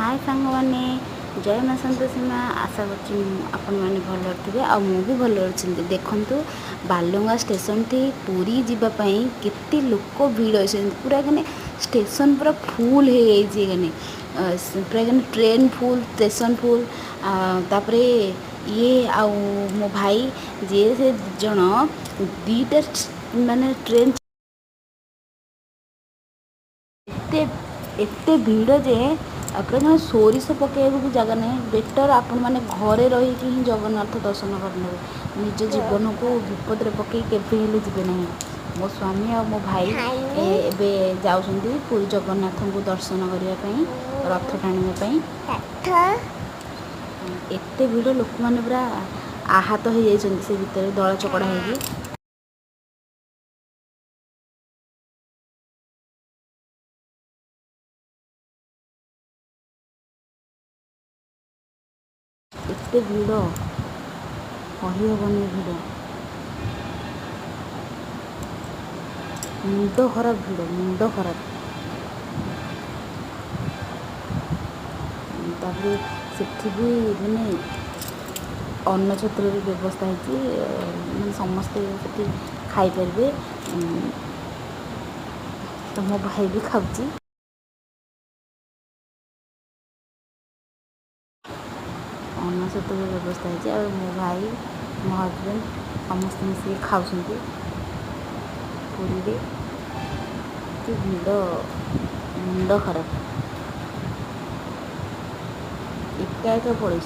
हाय सांग मैंने जय माँ संतोषी माँ आशा कर भल थे आ भी भल अच्छी देखु बालुंगा स्टेशन थी पुरी जीवाई केते लोक भिड़ अच्छे पूरा कने स्टेशन पूरा फुल हो गने पूरा कने ट्रेन फुल स्टेशन फुल तापर ये आउ मो भाई जी से जन दीटा माने ट्रेन एते भिड़ जे पूरा सोरिष पकड़ भी जगह नहीं बेटर आपण मैंने घरे रही ही जगन्नाथ दर्शन करने निज जीवन को विपद में पकई केवे जीवे ना मो स्वामी और मो भाई एबे जाउछंती पुरी जगन्नाथ को दर्शन करने रथ टाणिया एते भिड़ लोक मैंने पूरा आहत हो जाइछंती से भितर दला चकड़ा होगी एते भिड़ कहीहबनी भिड़ मुंड खराब भिड़ मुंड खराब तापर सेठी भी माने अन्न छत्र व्यवस्था है समस्ते सेठी खाई पारे तो मो भाई भी खाऊँ अन्न छत्र व्यवस्था है और मो भाई मो हजबैंड समस्त मिसिक खाऊँ पुरी कि भिड़ मुंड खराब एका एका पड़े